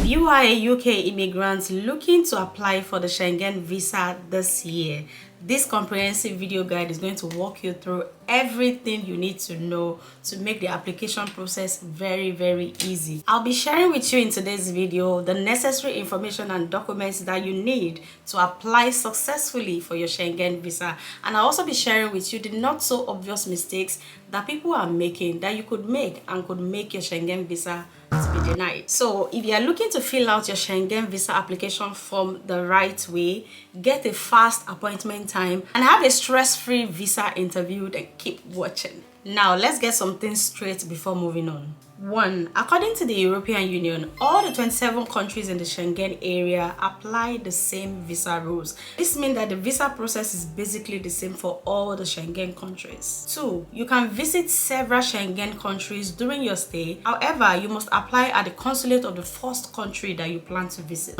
you are a UK immigrant looking to apply for the Schengen visa this year, this comprehensive video guide is going to walk you through everything you need to know to make the application process very easy. I'll be sharing with you in today's video the necessary information and documents that you need to apply successfully for your Schengen visa, and I'll also be sharing with you the not so obvious mistakes that people are making that you could make and could make your Schengen visa to be denied. So if you are looking to fill out your Schengen visa application form the right way, get a fast appointment time, and have a stress-free visa interview, then keep watching. Now let's get something straight before moving on. 1. According to the European Union, all the 27 countries in the Schengen area apply the same visa rules. This means that the visa process is basically the same for all the Schengen countries. 2. You can visit several Schengen countries during your stay. However, you must apply at the consulate of the first country that you plan to visit.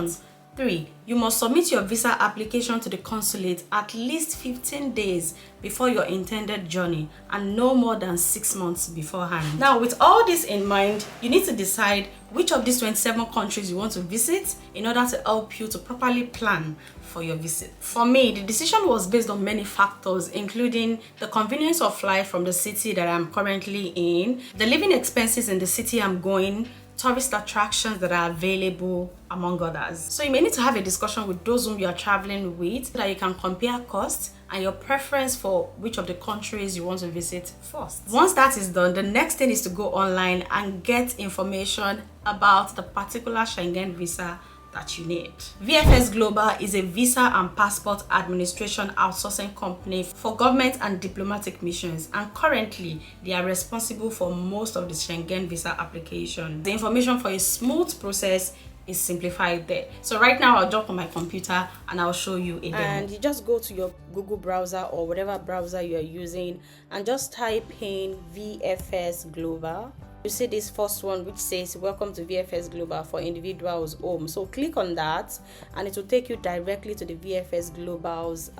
3. You must submit your visa application to the consulate at least 15 days before your intended journey and no more than 6 months beforehand. Now, with all this in mind, you need to decide which of these 27 countries you want to visit in order to help you to properly plan for your visit. For me, the decision was based on many factors, including the convenience of flight from the city that I'm currently in, the living expenses in the city I'm going, tourist attractions that are available, among others. So you may need to have a discussion with those whom you are traveling with so that you can compare costs and your preference for which of the countries you want to visit first. Once that is done, the next thing is to go online and get information about the particular Schengen visa that you need. VFS Global is a visa and passport administration outsourcing company for government and diplomatic missions, and currently they are responsible for most of the Schengen visa application. The information for a smooth process is simplified there. So right now I'll jump on my computer and I'll show you a demo. And you just go to your Google browser or whatever browser you are using and just type in VFS Global. You see this first one which says welcome to VFS Global for individuals home. So click on that and it will take you directly to the VFS Global's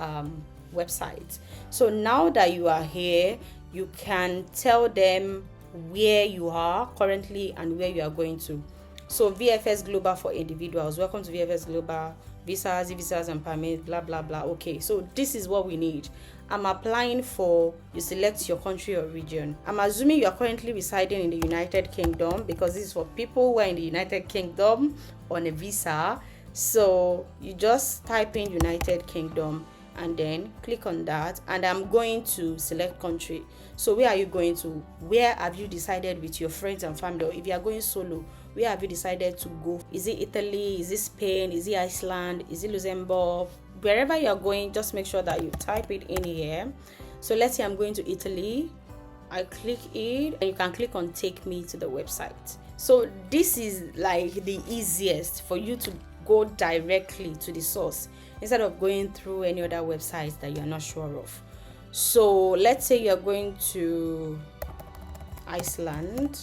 website. So now that you are here, you can tell them where you are currently and where you are going to. So VFS Global for individuals, welcome to VFS Global, visas, e-visas and permits, blah blah blah. Okay, so this is what we need. I'm applying for, you select your country or region. I'm assuming you are currently residing in the United Kingdom because this is for people who are in the United Kingdom on a visa. So you just type in United Kingdom and then click on that, and I'm going to select country. So where are you going to? Where have you decided with your friends and family, or if you are going solo, where have you decided to go? Is it Italy? Is it Spain? Is it Iceland? Is it Luxembourg? Wherever you are going, just make sure that you type it in here. So let's say I'm going to Italy. I click it and you can click on take me to the website. So this is like the easiest for you to go directly to the source instead of going through any other websites that you're not sure of. So let's say you're going to Iceland.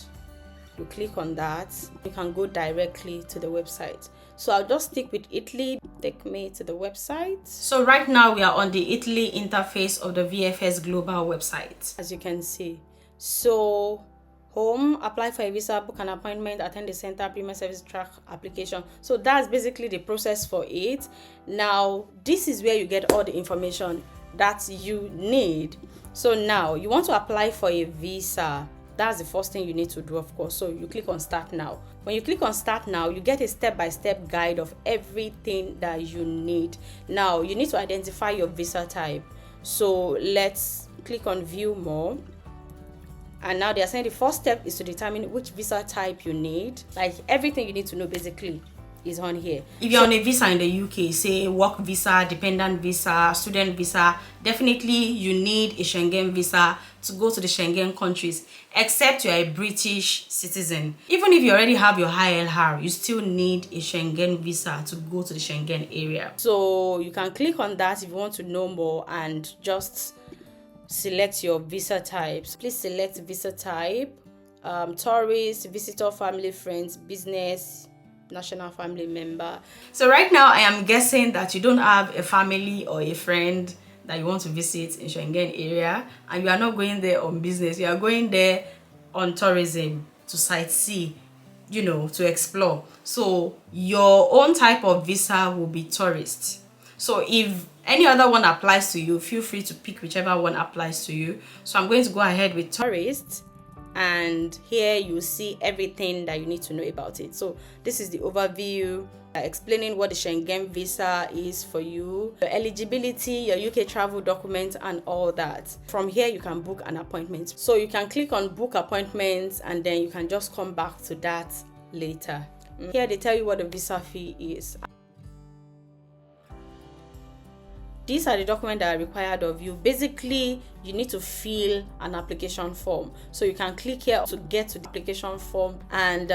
You click on that, you can go directly to the website. So I'll just stick with Italy, take me to the website. So right now we are on the Italy interface of the VFS Global website, as you can see. So home, apply for a visa, book an appointment, attend the center, premium service track application. So that's basically the process for it. Now this is where you get all the information that you need. So now you want to apply for a visa. That's the first thing you need to do, of course. So you click on start now. When you click on start now, you get a step-by-step guide of everything that you need. Now you need to identify your visa type. So let's click on view more. And now they are saying the first step is to determine which visa type you need. Like everything you need to know basically is on here. If you're on a visa in the UK, say work visa, dependent visa, student visa, definitely you need a Schengen visa to go to the Schengen countries, except you're a British citizen. Even if you already have your ILR, you still need a Schengen visa to go to the Schengen area. So you can click on that if you want to know more and just select your visa types. Please select visa type, tourist, visitor, family, friends, business, national family member. So right now I am guessing that you don't have a family or a friend that you want to visit in Schengen area, and you are not going there on business. You are going there on tourism, to sightsee. to explore. So your own type of visa will be tourist. So if any other one applies to you, feel free to pick whichever one applies to you. So I'm going to go ahead with tourist, and here you see everything that you need to know about it. So this is the overview, explaining what the Schengen visa is for you, your eligibility, your UK travel documents, and all that. From here you can book an appointment. So you can click on book appointments, and then you can just come back to that later. Here they tell you what the visa fee is. These are the documents that are required of you. Basically, you need to fill an application form. So you can click here to get to the application form, and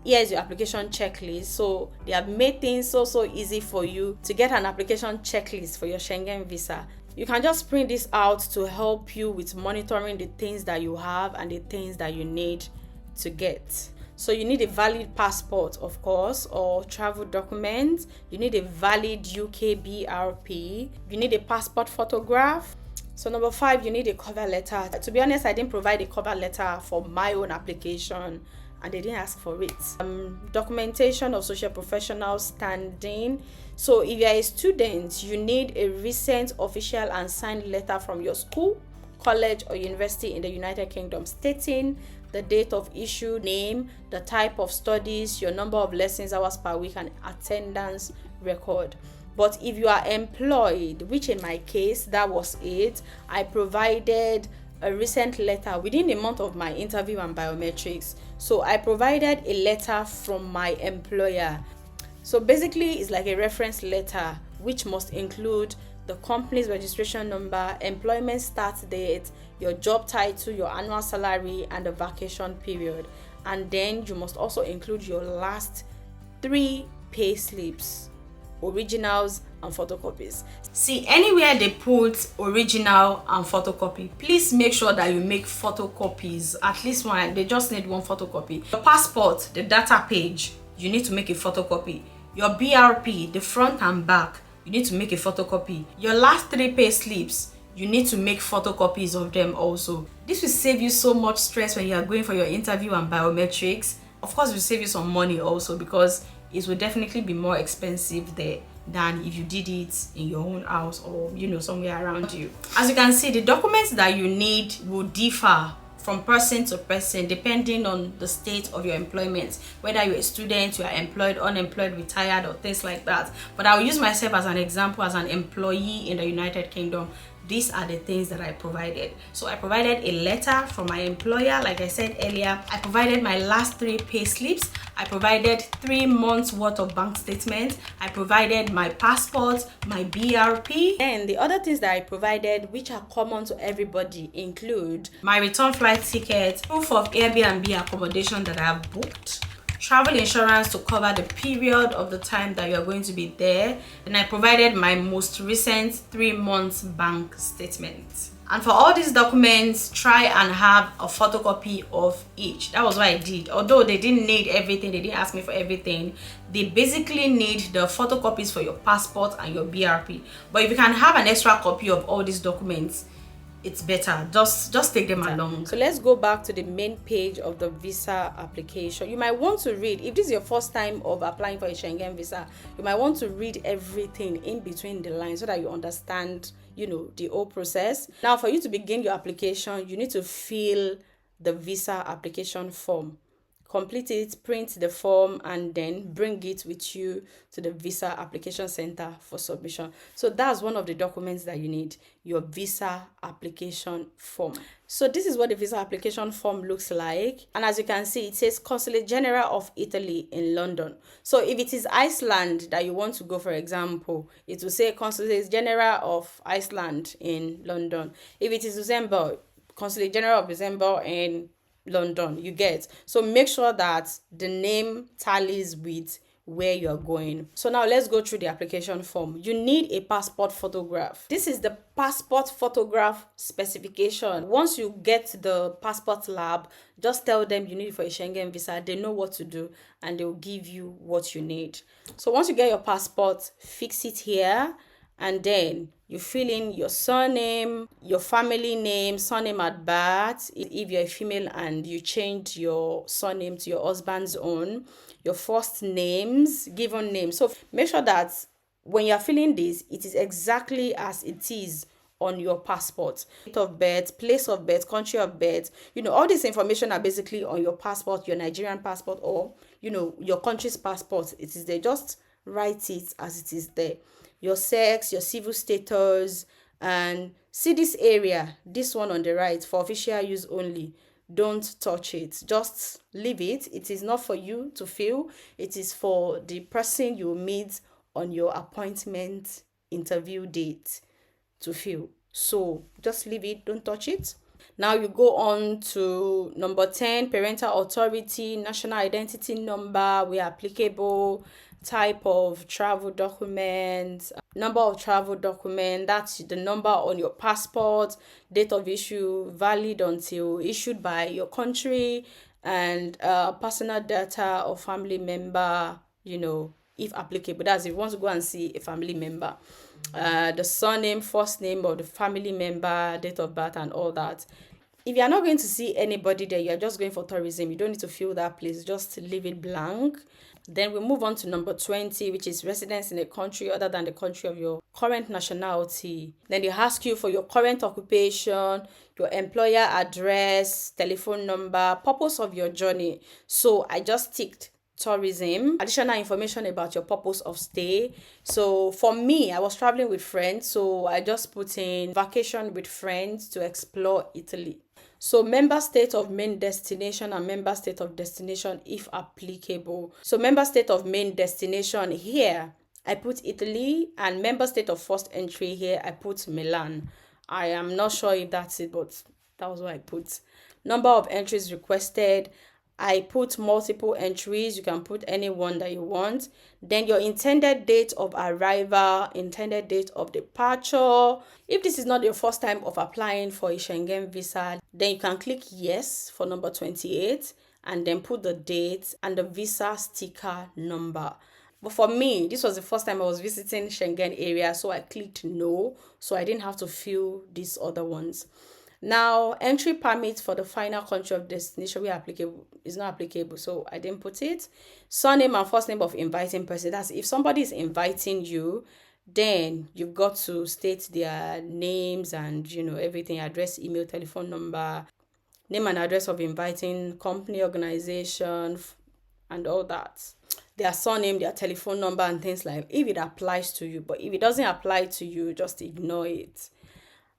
here's your application checklist. So they have made things so easy for you to get an application checklist for your Schengen visa. You can just print this out to help you with monitoring the things that you have and the things that you need to get. So you need a valid passport, of course, or travel document. You need a valid UK BRP. You need a passport photograph. So number 5, you need a cover letter. To be honest, I didn't provide a cover letter for my own application, and they didn't ask for it. Documentation of social professional standing. So if you're a student, you need a recent official and signed letter from your school, college, or university in the United Kingdom stating the date of issue, name, the type of studies, your number of lessons hours per week, and attendance record. But if you are employed, which in my case that was it, I provided a recent letter within a month of my interview and biometrics. So I provided a letter from my employer. So basically it's like a reference letter, which must include the company's registration number, employment start date, your job title, your annual salary, and the vacation period. And then you must also include your last 3 pay slips, originals and photocopies. See, anywhere they put original and photocopy, please make sure that you make photocopies, at least one. They just need one photocopy. Your passport, the data page, you need to make a photocopy. Your BRP, the front and back, you need to make a photocopy. Your last 3 pay slips, you need to make photocopies of them also. This will save you so much stress when you are going for your interview and biometrics. Of course, it will save you some money also, because it will definitely be more expensive there than if you did it in your own house or somewhere around you. As you can see, the documents that you need will differ from person to person depending on the state of your employment, whether you're a student, you are employed, unemployed, retired, or things like that. But I'll use myself as an example. As an employee in the United Kingdom, these are the things that I provided. So I provided a letter from my employer, like I said earlier. I provided my last 3 pay slips. I provided 3 months worth of bank statements. I provided my passport, my BRP. And the other things that I provided, which are common to everybody, include my return flight ticket, proof of Airbnb accommodation that I have booked, travel insurance to cover the period of the time that you're going to be there, and I provided my most recent 3 months bank statement. And for all these documents, try and have a photocopy of each. That was what I did. Although they didn't need everything, they didn't ask me for everything. They basically need the photocopies for your passport and your BRP. But if you can have an extra copy of all these documents, it's better. Just take them along. So let's go back to the main page of the visa application. You might want to read, if this is your first time of applying for a Schengen visa, you might want to read everything in between the lines so that you understand the whole process. Now, for you to begin your application, you need to fill the visa application form. Complete it, print the form, and then bring it with you to the visa application center for submission. So that's one of the documents that you need, your visa application form. So this is what the visa application form looks like. And as you can see, it says Consulate General of Italy in London. So if it is Iceland that you want to go, for example, it will say Consulate General of Iceland in London. If it is Luxembourg, Consulate General of Luxembourg in London, you get. So make sure that the name tallies with where you're going. So now let's go through the application form. You need a passport photograph. This is the passport photograph specification. Once you get to the passport lab, just tell them you need it for a Schengen visa. They know what to do and they will give you what you need. So once you get your passport, fix it here and then you fill in your surname, your family name, surname at birth, if you're a female and you change your surname to your husband's own, your first names, given names. So make sure that when you're filling this, it is exactly as it is on your passport. Date of birth, place of birth, country of birth, all this information are basically on your passport, your Nigerian passport, or your country's passport. It is there. Just write it as it is there. Your sex, your civil status, and see this area, this one on the right, for official use only. Don't touch it. Just leave it. It is not for you to fill. It is for the person you meet on your appointment interview date to fill. So just leave it, don't touch it. Now you go on to number 10, parental authority, national identity number where applicable, type of travel document, number of travel document, that's the number on your passport, date of issue, valid until issued by your country, and personal data of family member, if applicable. That's if you want to go and see a family member. The surname, first name of the family member, date of birth, and all that. If you are not going to see anybody there, you are just going for tourism, you don't need to fill that place, just leave it blank. Then we move on to number 20, which is residence in a country other than the country of your current nationality. Then they ask you for your current occupation, your employer address, telephone number, purpose of your journey. So I just ticked tourism, additional information about your purpose of stay. So for me, I was traveling with friends, so I just put in vacation with friends to explore Italy. So member state of main destination and member state of destination if applicable. So member state of main destination here, I put Italy, and member state of first entry here, I put Milan. I am not sure if that's it, but that was what I put. Number of entries requested, I put multiple entries. You can put any one that you want. Then your intended date of arrival, intended date of departure. If this is not your first time of applying for a Schengen visa, then you can click yes for number 28 and then put the date and the visa sticker number. But for me, this was the first time I was visiting Schengen area, so I clicked no, so I didn't have to fill these other ones. Now, entry permit for the final country of destination where applicable is not applicable, so I didn't put it. Surname and first name of inviting person. That's if somebody is inviting you, then you've got to state their names and everything, address, email, telephone number, name and address of inviting company, organization, and all that. Their surname, their telephone number, and things like if it applies to you. But if it doesn't apply to you, just ignore it.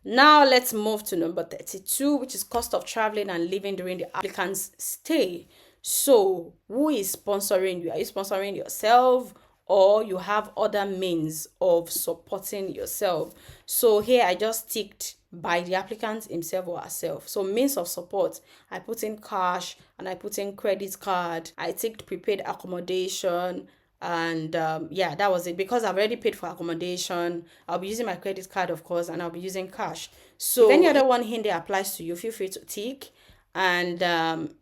Now let's move to number 32, which is cost of traveling and living during the applicant's stay. So who is sponsoring you? Are you sponsoring yourself, or you have other means of supporting yourself? So here I just ticked by the applicant himself or herself. So means of support, I put in cash and I put in credit card. I ticked prepaid accommodation. And that was it, because I've already paid for accommodation. I'll be using my credit card, of course, and I'll be using cash. So if any other one here that applies to you, feel free to tick. And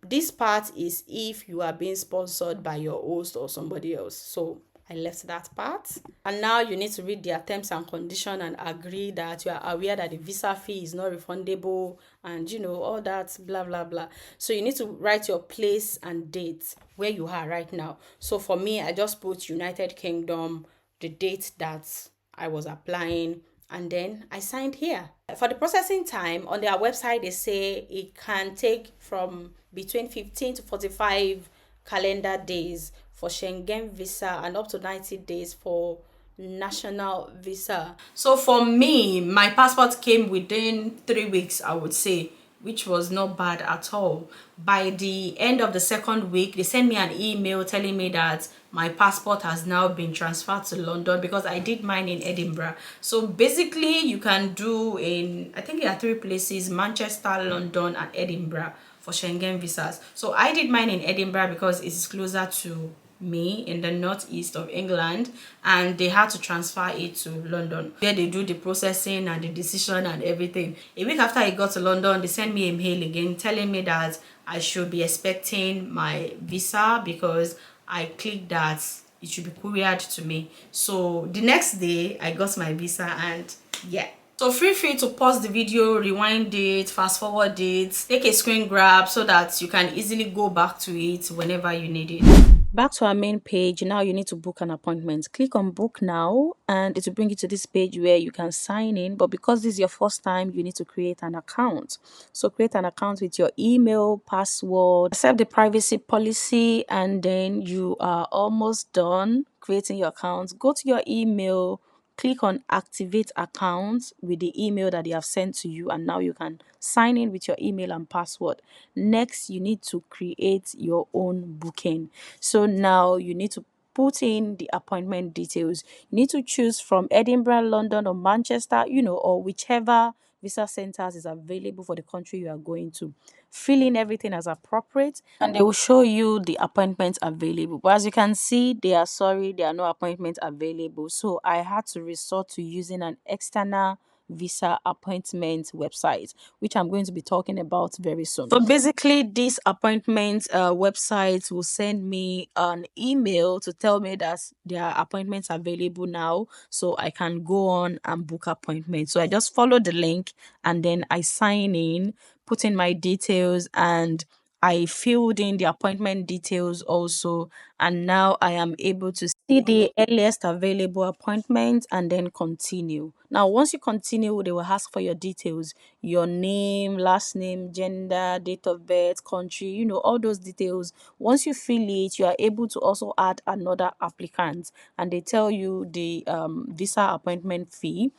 this part is if you are being sponsored by your host or somebody else. So I left that part. And now you need to read their terms and conditions and agree that you are aware that the visa fee is not refundable and all that blah blah blah. So you need to write your place and date where you are right now. So for me, I just put United Kingdom, the date that I was applying, and then I signed here. For the processing time, on their website they say it can take from between 15 to 45 calendar days for Schengen visa and up to 90 days for national visa. So for me, my passport came within 3 weeks, I would say, which was not bad at all. By the end of the second week, they sent me an email telling me that my passport has now been transferred to London, because I did mine in Edinburgh. So basically you can do I think there are 3 places, Manchester, London, and Edinburgh, for Schengen visas. So I did mine in Edinburgh because it's closer to me in the northeast of England, and they had to transfer it to London where they do the processing and the decision and everything. A week after I got to London, they sent me a mail again telling me that I should be expecting my visa, because I clicked that it should be couriered to me. So the next day I got my visa, and yeah. So feel free to pause the video, rewind it, fast forward it, take a screen grab so that you can easily go back to it whenever you need it. Back to our main page. Now you need to book an appointment. Click on book now and it will bring you to this page where you can sign in. But because this is your first time, you need to create an account. So create an account with your email, password, accept the privacy policy, and then you are almost done creating your account. Go to your email, click on activate account with the email that they have sent to you, and now you can sign in with your email and password. Next, you need to create your own booking. So now you need to put in the appointment details. You need to choose from Edinburgh, London, or Manchester, or whichever visa centers is available for the country you are going to. Fill in everything as appropriate and they will show you the appointments available. But as you can see, they are sorry, there are no appointments available. So I had to resort to using an external visa appointment website, which I'm going to be talking about very soon. So basically, this appointment website will send me an email to tell me that there are appointments available now, so I can go on and book appointments. So I just follow the link and then I sign in, put in my details, and I filled in the appointment details also, and now I am able to see the earliest available appointment and then continue. Now, once you continue, they will ask for your details, your name, last name, gender, date of birth, country, all those details. Once you fill it, you are able to also add another applicant, and they tell you the visa appointment fee.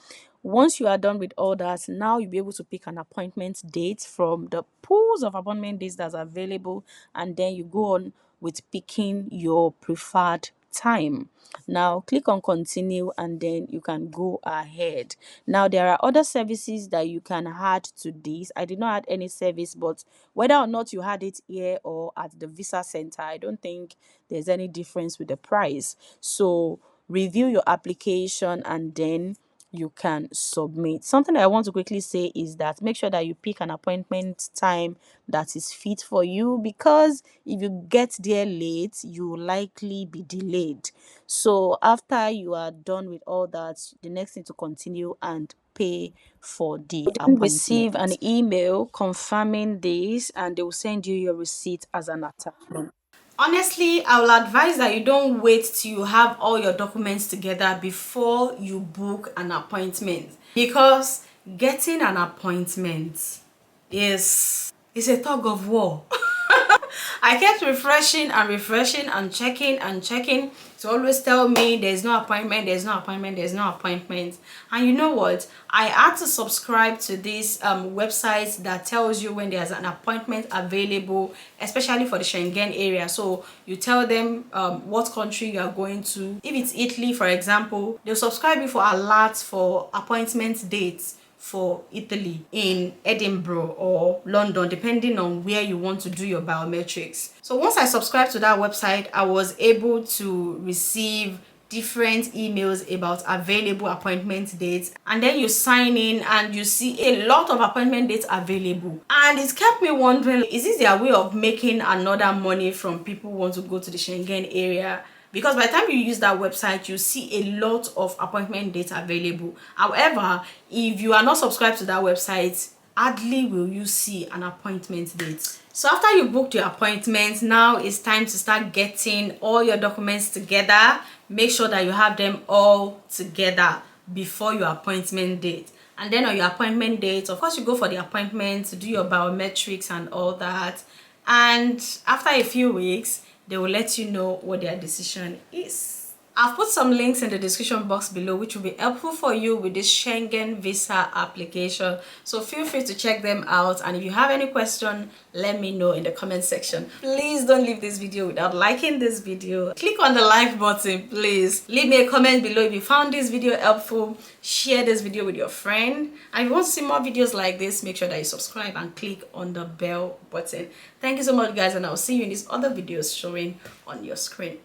Once you are done with all that, now you'll be able to pick an appointment date from the pools of appointment dates that's available, and then you go on with picking your preferred time. Now click on continue and then you can go ahead. Now there are other services that you can add to this. I did not add any service, but whether or not you had it here or at the visa center, I don't think there's any difference with the price. So review your application and then you can submit. Something I want to quickly say is that make sure that you pick an appointment time that is fit for you, because if you get there late, you will likely be delayed. So after you are done with all that, the next thing to continue and pay for the appointment. Receive an email confirming this and they will send you your receipt as an attachment. Honestly, I will advise that you don't wait till you have all your documents together before you book an appointment, because getting an appointment is a tug of war. I kept refreshing and checking to always tell me there's no appointment, there's no appointment, there's no appointment. And you know what? I had to subscribe to this website that tells you when there's an appointment available, especially for the Schengen area. So you tell them what country you are going to. If it's Italy, for example, they'll subscribe you for alerts for appointment dates for Italy in Edinburgh or London, depending on where you want to do your biometrics. So once I subscribed to that website, I was able to receive different emails about available appointment dates, and then you sign in and you see a lot of appointment dates available, and it kept me wondering, is this their way of making another money from people who want to go to the Schengen area? Because by the time you use that website, you see a lot of appointment dates available. However, if you are not subscribed to that website, hardly will you see an appointment date. So after you booked your appointment, now it's time to start getting all your documents together. Make sure that you have them all together before your appointment date. And then on your appointment date, of course, you go for the appointment to do your biometrics and all that. And after a few weeks, they will let you know what their decision is. I've put some links in the description box below which will be helpful for you with this Schengen visa application. So feel free to check them out, and if you have any question, let me know in the comment section. Please don't leave this video without liking this video. Click on the like button, please. Leave me a comment below if you found this video helpful. Share this video with your friend. And if you want to see more videos like this, make sure that you subscribe and click on the bell button. Thank you so much, guys, and I'll see you in these other videos showing on your screen.